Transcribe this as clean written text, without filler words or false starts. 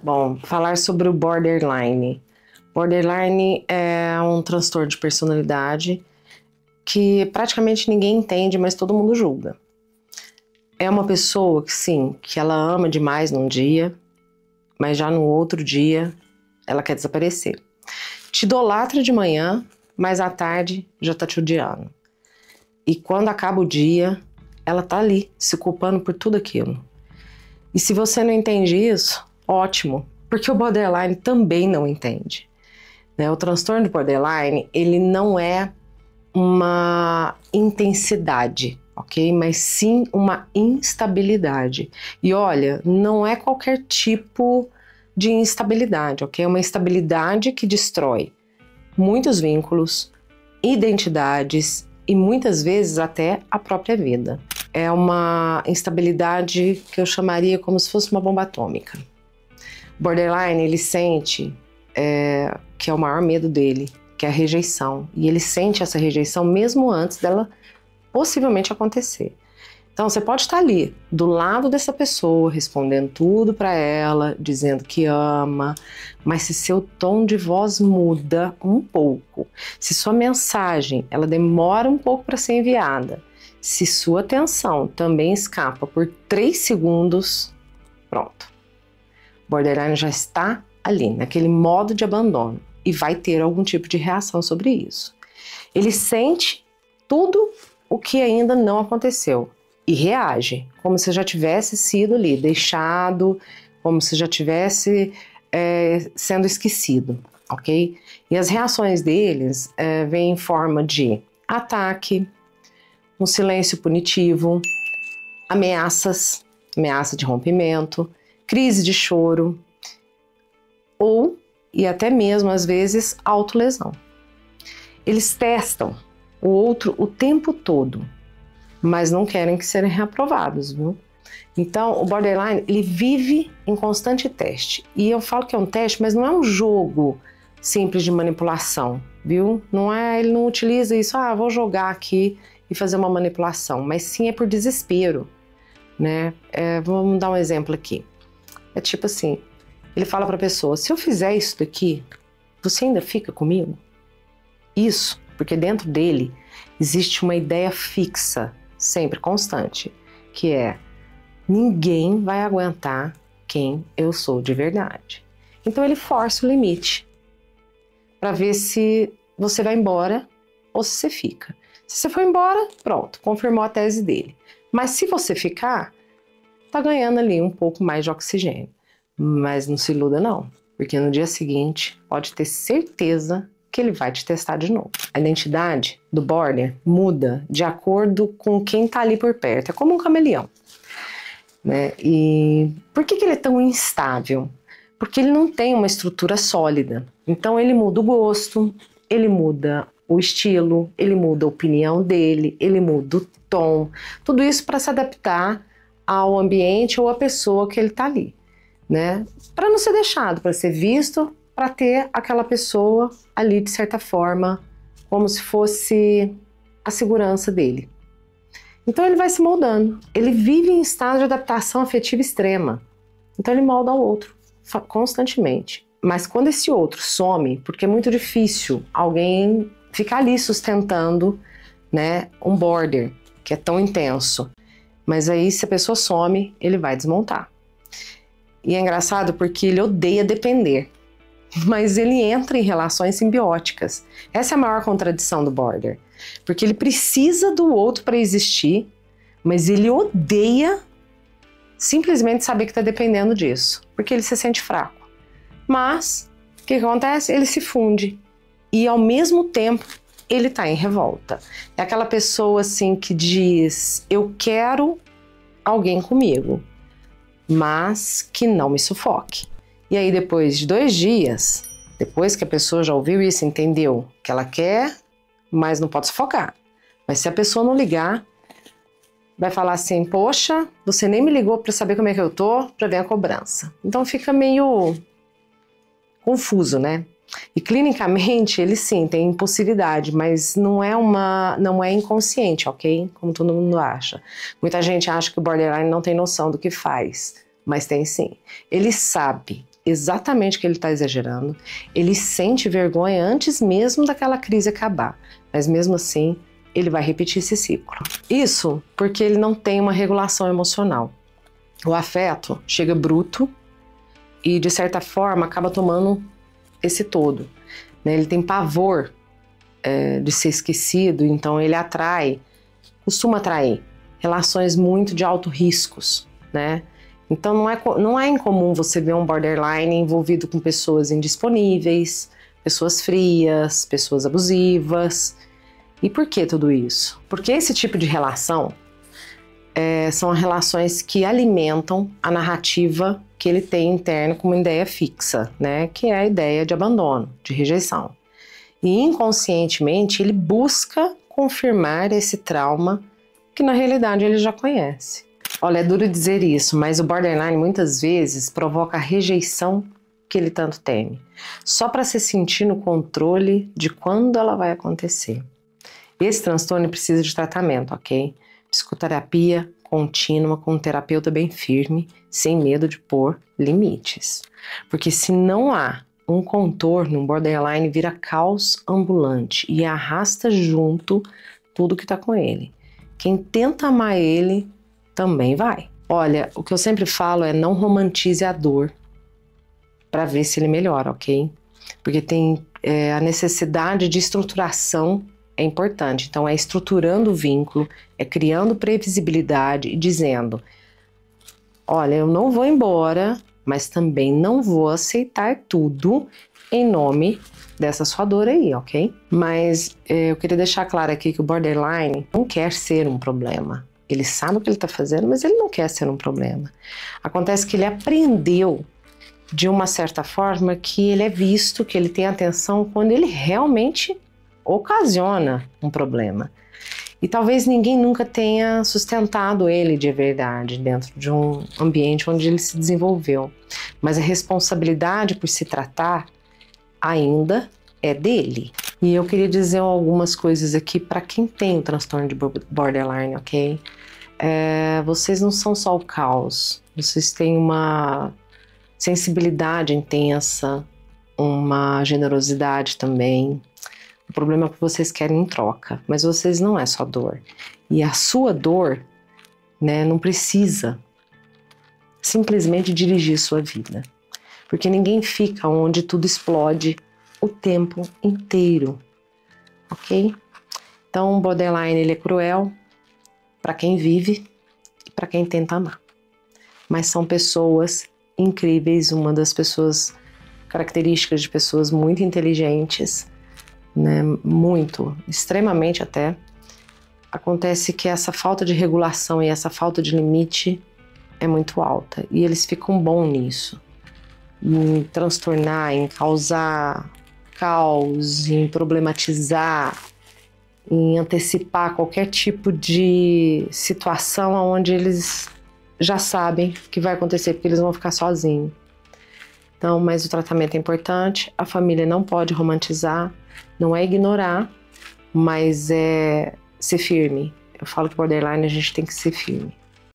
Bom, falar sobre o borderline. Borderline é um transtorno de personalidade que praticamente ninguém entende, mas todo mundo julga. É uma pessoa que, sim, que ela ama demais num dia, mas já no outro dia ela quer desaparecer. Te idolatra de manhã, mas à tarde já tá te odiando. E quando acaba o dia, ela tá ali, se culpando por tudo aquilo. E se você não entende isso, ótimo, porque o borderline também não entende. O transtorno de borderline, ele não é uma intensidade, ok? Mas sim uma instabilidade. E olha, não é qualquer tipo de instabilidade, ok? É uma instabilidade que destrói muitos vínculos, identidades e muitas vezes até a própria vida. É uma instabilidade que eu chamaria como se fosse uma bomba atômica. Borderline, ele sente que é o maior medo dele, que é a rejeição. E ele sente essa rejeição mesmo antes dela possivelmente acontecer. Então, você pode estar ali, do lado dessa pessoa, respondendo tudo para ela, dizendo que ama, mas se seu tom de voz muda um pouco, se sua mensagem ela demora um pouco para ser enviada, se sua atenção também escapa por 3 segundos, pronto. Borderline já está ali, naquele modo de abandono, e vai ter algum tipo de reação sobre isso. Ele sente tudo o que ainda não aconteceu e reage, como se já tivesse sido ali, deixado, como se já tivesse sendo esquecido, ok? E as reações deles vêm em forma de ataque, um silêncio punitivo, ameaça de rompimento, crise de choro, e até mesmo, às vezes, autolesão. Eles testam o outro o tempo todo, mas não querem que serem reaprovados, viu? Então, o borderline, ele vive em constante teste. E eu falo que é um teste, mas não é um jogo simples de manipulação, viu? Ele não utiliza isso, vou jogar aqui e fazer uma manipulação, mas sim é por desespero, né? Vamos dar um exemplo aqui. É tipo assim, ele fala para a pessoa, se eu fizer isso daqui, você ainda fica comigo? Isso, porque dentro dele existe uma ideia fixa, sempre constante, que é, ninguém vai aguentar quem eu sou de verdade. Então ele força o limite, para ver se você vai embora ou se você fica. Se você for embora, pronto, confirmou a tese dele. Mas se você ficar, tá ganhando ali um pouco mais de oxigênio. Mas não se iluda não, porque no dia seguinte pode ter certeza que ele vai te testar de novo. A identidade do border muda de acordo com quem tá ali por perto, é como um camaleão, né? E por que ele é tão instável? Porque ele não tem uma estrutura sólida, então ele muda o gosto, ele muda o estilo, ele muda a opinião dele, ele muda o tom, tudo isso para se adaptar ao ambiente ou à pessoa que ele tá ali, né? Para não ser deixado, para ser visto, para ter aquela pessoa ali de certa forma, como se fosse a segurança dele. Então ele vai se moldando. Ele vive em estado de adaptação afetiva extrema. Então ele molda o outro constantemente. Mas quando esse outro some, porque é muito difícil alguém ficar ali sustentando, né, um border que é tão intenso. Mas aí se a pessoa some, ele vai desmontar. E é engraçado porque ele odeia depender, mas ele entra em relações simbióticas. Essa é a maior contradição do border, porque ele precisa do outro para existir, mas ele odeia simplesmente saber que está dependendo disso, porque ele se sente fraco. Mas o que acontece? Ele se funde e ao mesmo tempo ele está em revolta. É aquela pessoa assim que diz, eu quero alguém comigo, mas que não me sufoque. E aí depois de 2 dias, depois que a pessoa já ouviu isso, entendeu que ela quer, mas não pode sufocar. Mas se a pessoa não ligar, vai falar assim, poxa, você nem me ligou para saber como é que eu tô, já vem a cobrança. Então fica meio confuso, né? E clinicamente ele sim tem impulsividade, mas não é inconsciente, ok? Como todo mundo acha. Muita gente acha que o borderline não tem noção do que faz, mas tem sim. Ele sabe exatamente que ele está exagerando, ele sente vergonha antes mesmo daquela crise acabar, mas mesmo assim ele vai repetir esse ciclo. Isso porque ele não tem uma regulação emocional. O afeto chega bruto e de certa forma acaba tomando esse todo, né? Ele tem pavor de ser esquecido, então ele costuma atrair relações muito de alto riscos, né? Então não é incomum você ver um borderline envolvido com pessoas indisponíveis, pessoas frias, pessoas abusivas. E por que tudo isso? Porque esse tipo de relação são relações que alimentam a narrativa que ele tem interno como ideia fixa, né? Que é a ideia de abandono, de rejeição. E inconscientemente ele busca confirmar esse trauma que na realidade ele já conhece. Olha, é duro dizer isso, mas o borderline muitas vezes provoca a rejeição que ele tanto teme, só para se sentir no controle de quando ela vai acontecer. Esse transtorno precisa de tratamento, ok? Psicoterapia contínua com um terapeuta bem firme, sem medo de pôr limites. Porque se não há um contorno, um borderline vira caos ambulante e arrasta junto tudo que está com ele. Quem tenta amar ele também vai. Olha, o que eu sempre falo é não romantize a dor para ver se ele melhora, ok? Porque tem a necessidade de estruturação é importante. Então é estruturando o vínculo, é criando previsibilidade e dizendo: olha, eu não vou embora, mas também não vou aceitar tudo em nome dessa sua dor aí, ok? Mas eu queria deixar claro aqui que o borderline não quer ser um problema. Ele sabe o que ele está fazendo, mas ele não quer ser um problema. Acontece que ele aprendeu de uma certa forma que ele é visto, que ele tem atenção quando ele realmente ocasiona um problema. E talvez ninguém nunca tenha sustentado ele de verdade dentro de um ambiente onde ele se desenvolveu. Mas a responsabilidade por se tratar ainda é dele. E eu queria dizer algumas coisas aqui para quem tem o transtorno de borderline, ok? Vocês não são só o caos, vocês têm uma sensibilidade intensa, uma generosidade também. O problema é que vocês querem em troca, mas vocês não é só dor. E a sua dor, né, não precisa simplesmente dirigir sua vida. Porque ninguém fica onde tudo explode o tempo inteiro, ok? Então o borderline ele é cruel para quem vive e para quem tenta amar. Mas são pessoas incríveis, uma das características de pessoas muito inteligentes, né, muito, extremamente até. Acontece que essa falta de regulação e essa falta de limite é muito alta e eles ficam bons nisso, em transtornar, em causar caos, em problematizar, em antecipar qualquer tipo de situação onde eles já sabem que vai acontecer, porque eles vão ficar sozinhos. Então, mas o tratamento é importante, a família não pode romantizar, não é ignorar, mas é ser firme. Eu falo que borderline a gente tem que ser firme.